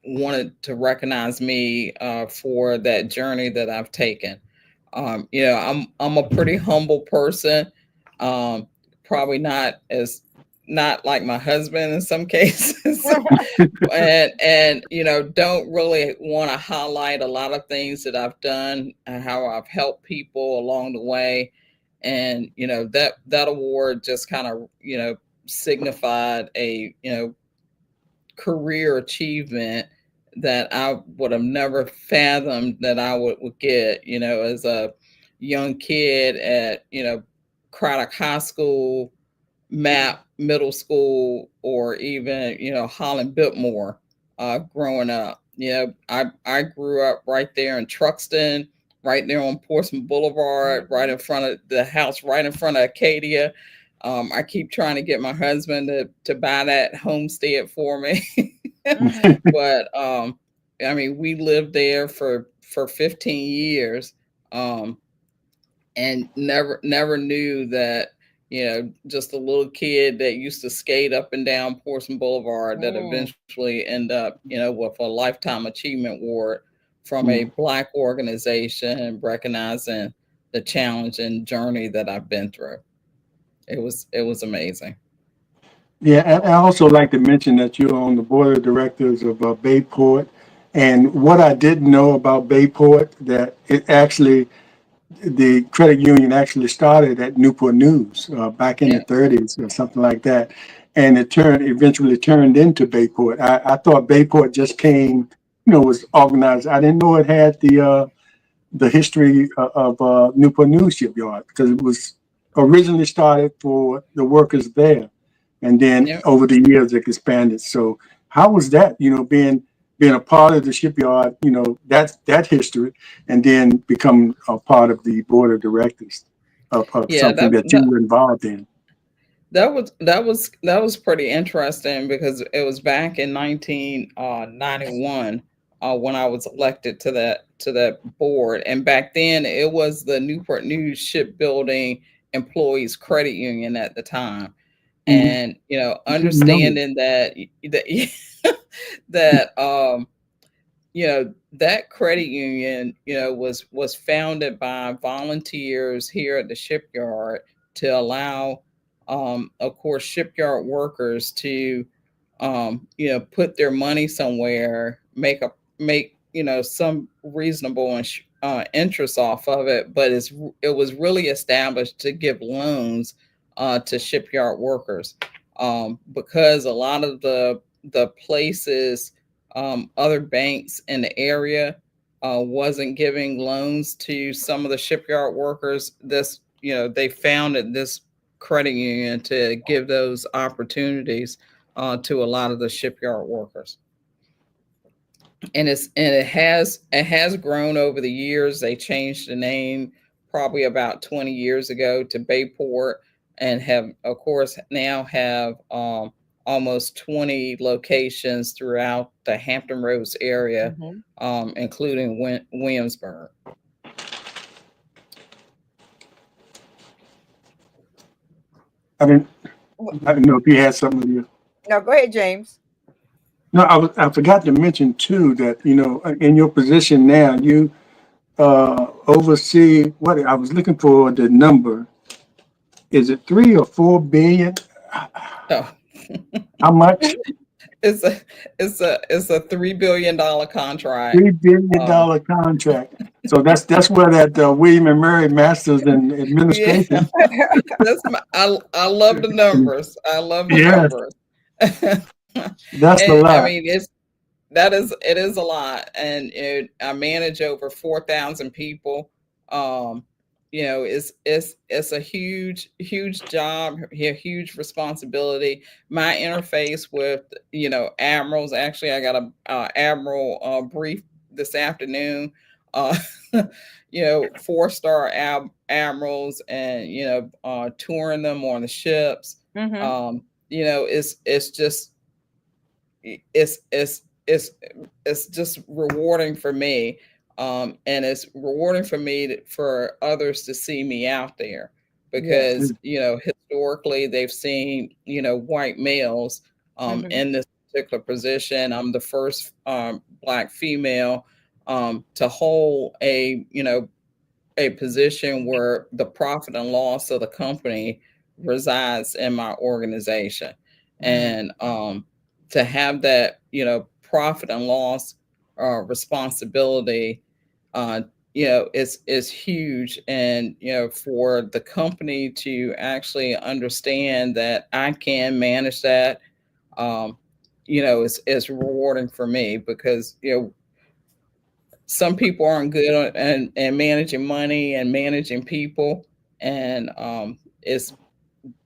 wanted to recognize me for that journey that I've taken. I'm a pretty humble person. Um, Probably not like my husband in some cases. And don't really want to highlight a lot of things that I've done and how I've helped people along the way. And that award just kind of signified a career achievement that I would have never fathomed that I would get, as a young kid at, Craddock High School, Map Middle School, or even, Holland Biltmore growing up. I grew up right there in Truxton, right there on Portsmouth Boulevard, right in front of the house, right in front of Acadia. I keep trying to get my husband to buy that homestead for me. But I mean, we lived there for 15 years, and never knew that, just a little kid that used to skate up and down Portsmouth Boulevard that eventually end up, with a Lifetime Achievement Award from a Black organization recognizing the challenge and journey that I've been through. It was amazing. Yeah, and I also like to mention that you're on the board of directors of Bayport. And what I didn't know about Bayport, that it actually, the credit union actually started at Newport News back in the Yeah. 30s or something like that. And it eventually turned into Bayport. I thought Bayport just came, was organized. I didn't know it had the history of Newport News Shipyard, because it was originally started for the workers there, and then Yeah. over the years it expanded. So how was that? Being a part of the shipyard, that history, and then become a part of the board of directors of Yeah, something that you were involved in. that was pretty interesting because it was back in 1991 when I was elected to that board, and back then it was the Newport News Shipbuilding Employees Credit Union at the time. Mhm. And I didn't know. understanding that that that credit union, was founded by volunteers here at the shipyard to allow, of course, shipyard workers to, put their money somewhere, make some reasonable interest off of it, but it was really established to give loans to shipyard workers, because a lot of the places, other banks in the area wasn't giving loans to some of the shipyard workers. They founded this credit union to give those opportunities to a lot of the shipyard workers. And it has grown over the years. They changed the name probably about 20 years ago to Bayport, and have, of course, now have almost 20 locations throughout the Hampton Roads area, including Williamsburg. I didn't. I didn't know if you had something. No, go ahead, James. No, I forgot to mention too that in your position now, you oversee what I was looking for the number. Is it 3 or 4 billion? Oh, How much? it's a it's a $3 billion contract. Um, $3 billion contract. So that's where that William and Mary Masters in yeah, Administration. I love the numbers. I love the Yes, numbers. that's a And I lot. mean, it is a lot, and I manage over 4,000 people You know, it's a huge job, a huge responsibility. My interface with, you know, admirals. Actually, I got a admiral brief this afternoon. Uh, you know, 4-star admirals, and you know, touring them on the ships. You know, it's just it's it's it's it's just rewarding for me, and it's rewarding for me for others to see me out there, because you know, historically they've seen, you know, white males in this particular position. I'm the first Black female to hold a, you know, a position where the profit and loss of the company resides in my organization. And to have that, you know, profit and loss responsibility, you know, is huge. And, you know, for the company to actually understand that I can manage that, you know, is rewarding for me, because, you know, some people aren't good on and managing money and managing people. And it's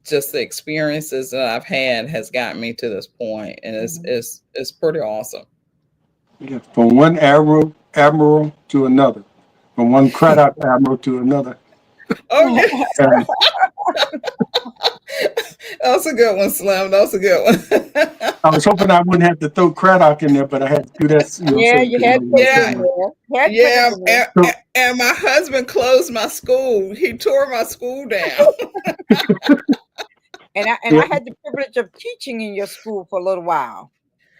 just the experiences that I've had has gotten me to this point, and it's pretty awesome. Yeah, from one admiral to another, from one Craddock admiral to another. Oh yeah, And that was a good one, Slim. That was a good one. I was hoping I wouldn't have to throw Craddock in there, but I had to do that. You know, Yeah, so you had to put it Yeah. in there. You had to Yeah, put it in there. and my husband closed my school. He tore my school down. And I had the privilege of teaching in your school for a little while.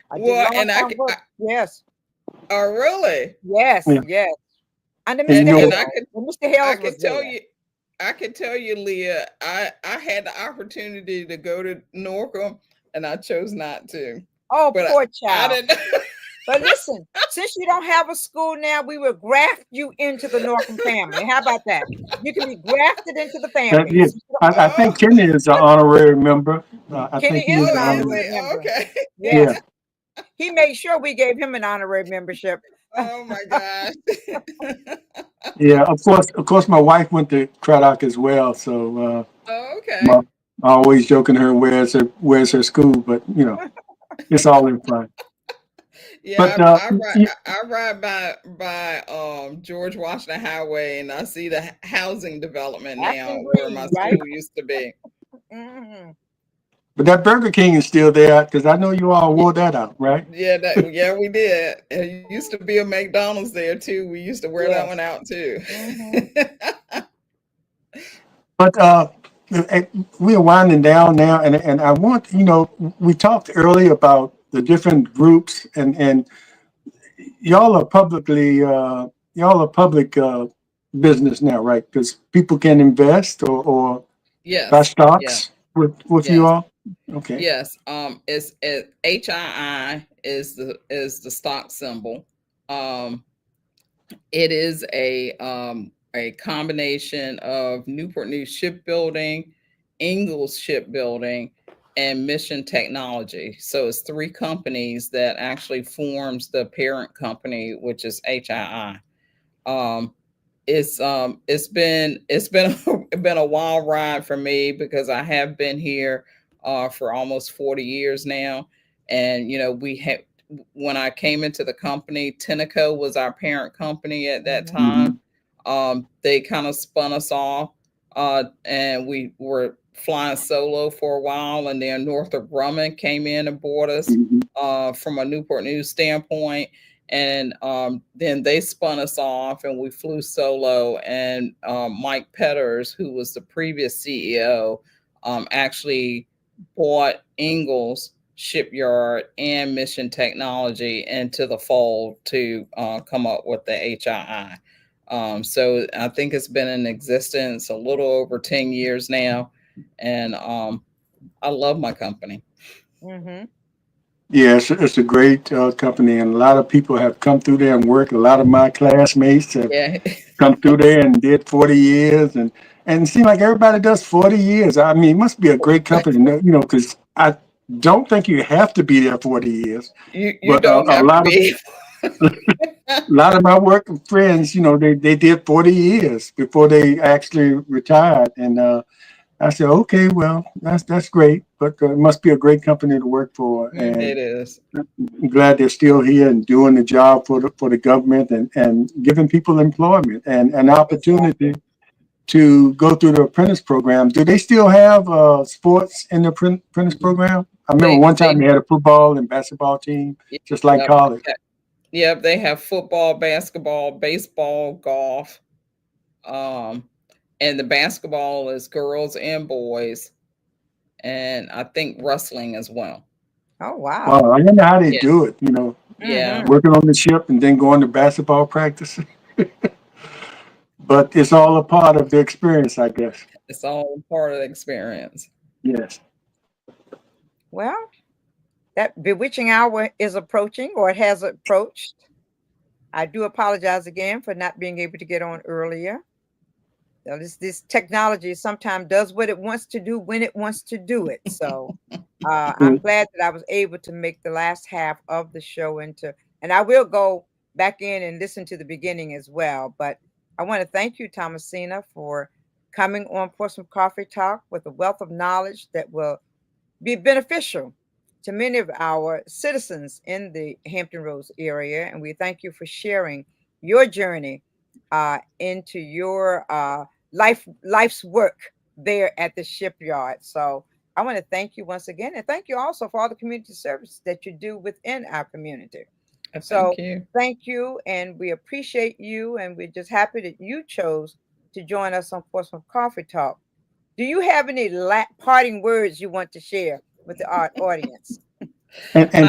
I did Well, long time work. Yes, oh really? yes, Yeah. yes. Under And you Mr. know Hales. what? When Mr. I Hales can was tell there. you, I can tell you, Leah, I had the opportunity to go to Norcom, and I chose not to. Oh, But poor I child. didn't. But listen, since you don't have a school now, we will graft you into the Norcom family. How about that? You can be grafted into the family. Yeah, I Oh, think Kenny is an honorary member. I Kenny think he is is oh, an an is honorary. honorary he? member. Okay. Yes. Yeah, He made sure we gave him an honorary membership. Oh my gosh. yeah. Of course, my wife went to Craddock as well. So Oh, okay. my, I always joking her where's her school, but you know, it's all in fun. Yeah, But I ride by George Washington Highway, and I see the housing development now Acting where my Green, right? school used to be. Mhm. but that Burger King is still there because I know you all wore that out, right? Yeah, we did. It used to be a McDonald's there too. We used to wear that Yes. one out too. Mhm. But we are winding down now, and I want we talked earlier about the different groups, and y'all are public business now, right? Because people can invest or buy Yes, yes, stocks with you yes, all. Okay. yes. It's HII is the stock symbol. Um, it is a combination of Newport News Shipbuilding, Ingalls Shipbuilding, and Mission Technology. So it's three companies that actually forms the parent company, which is HII. Um, it's been been a wild ride for me, because I have been here for almost 40 years now. And you know, we had when I came into the company, Tenneco was our parent company at that Mhm. time. Hmm. They kind of spun us off, and we were flying solo for a while, and then Northrop Grumman came in and bought us Hmm. from a Newport News standpoint. And then they spun us off, and we flew solo. And Mike Petters, who was the previous CEO, actually bought Ingalls Shipyard and Mission Technology into the fold to come up with the HII. So I think it's been in existence a little over 10 years now. And I love my company. Mhm. Yeah, it's a great company, and a lot of people have come through there and worked. A lot of my classmates have Yeah. come through there and did 40 years, and it seems like everybody does 40 years. I mean, it must be a great company, because I don't think you have to be there 40 years, You but don't a have to lot of be. A lot of my work friends, they did 40 years before they actually retired. And I said, okay, well, that's great, but it must be a great company to work for. And It is. I'm glad they're still here and doing the job for the government and giving people employment and an opportunity to go through the apprentice program. Do they still have sports in the apprentice program? I remember one time They they had a football and basketball team, just like yep, college. yep, they have football, basketball, baseball, golf. Um, and the basketball is girls and boys, and I think wrestling as well. Oh, wow. Wow, I wonder how they Yeah, do it, yeah, working on the ship and then going to basketball practice. But it's all a part of the experience, I guess. it's all part of the experience. Yes. Well, that bewitching hour is approaching, or it has approached. I do apologize again for not being able to get on earlier. Now, this technology sometimes does what it wants to do when it wants to do it. So I'm glad that I was able to make the last half of the show and I will go back in and listen to the beginning as well. But I want to thank you, Thomasina, for coming on Portsmouth Coffee Talk with a wealth of knowledge that will be beneficial to many of our citizens in the Hampton Roads area. And we thank you for sharing your journey into your life's work there at the shipyard. So I want to thank you once again, and thank you also for all the community service that you do within our community. So Thank you. thank you, and we appreciate you, and we're just happy that you chose to join us on Portsmouth Coffee Talk. Do you have any parting words you want to share with the art audience? And I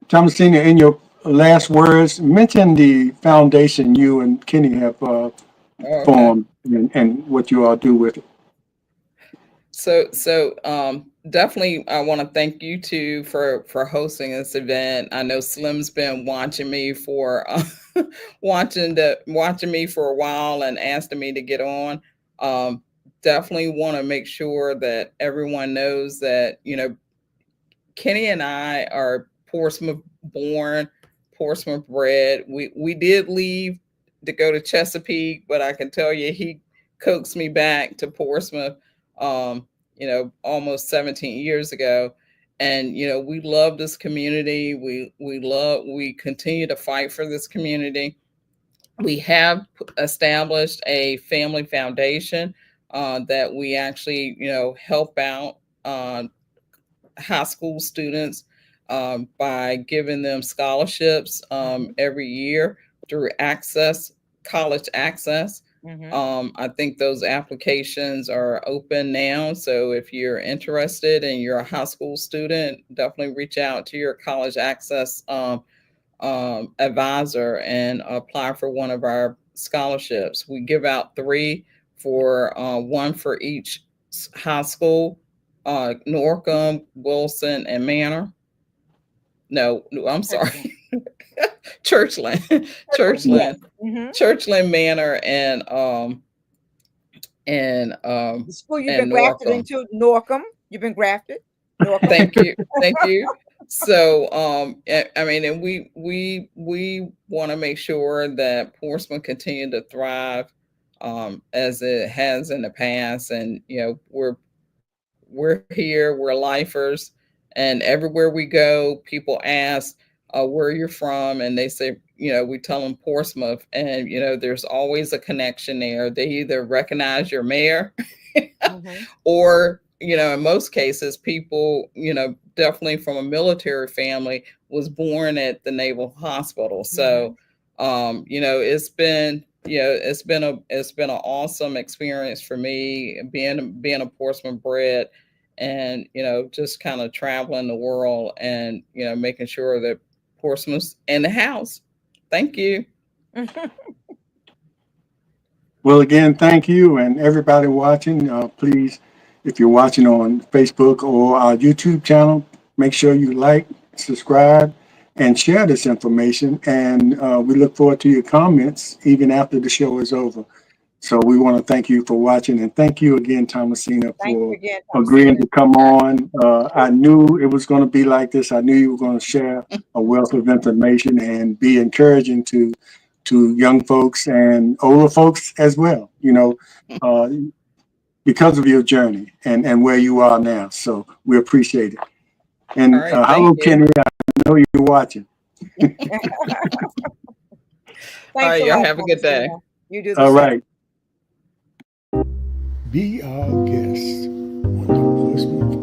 Thomasina, in your last words, mention the foundation you and Kenny have okay. formed and what you all do with it. So definitely I want to thank you two for hosting this event. I know Slim's been watching me for watching me for a while and asking me to get on. Definitely want to make sure that everyone knows that, Kenny and I are Portsmouth born, Portsmouth bred. We did leave to go to Chesapeake, but I can tell you he coaxed me back to Portsmouth. Almost 17 years ago, and we love this community. We continue to fight for this community. We have established a family foundation that we actually help out high school students by giving them scholarships every year through college access. I think those applications are open now. So if you're interested and you're a high school student, definitely reach out to your college access advisor and apply for one of our scholarships. We give out three for one for each high school, Norcom, Wilson, and Manor. No, I'm sorry. Churchland, Churchland, Churchland Manor, and the school you've and been grafted Norcom. into, Norcom. You've been grafted. Norcom. Thank you, thank you. So, I mean, and we want to make sure that Portsmouth continue to thrive as it has in the past, and we're here, we're lifers, and everywhere we go, people ask where you're from, and they say, we tell them Portsmouth, and there's always a connection there. They either recognize your mayor, or in most cases, people, definitely from a military family, was born at the Naval Hospital. So, it's been an awesome experience for me being a Portsmouth bred, and just kind of traveling the world and making sure that Portsmouth's in the house. Thank you. Well, again, thank you and everybody watching. Please, if you're watching on Facebook or our YouTube channel, make sure you like, subscribe, and share this information. And we look forward to your comments even after the show is over. So we want to thank you for watching, and thank you again, Thomasina, Thank you for again, agreeing Thomasina. to come on. I knew it was going to be like this. I knew you were going to share a wealth of information and be encouraging to young folks and older folks as well, uh, because of your journey and where you are now. So we appreciate it. And All right, hello, thank you. Kenny. I know you're watching. Thanks All right, a y'all lot, have a good day. Thomasina. You do the All same. right. Be our guest on the Portsmouth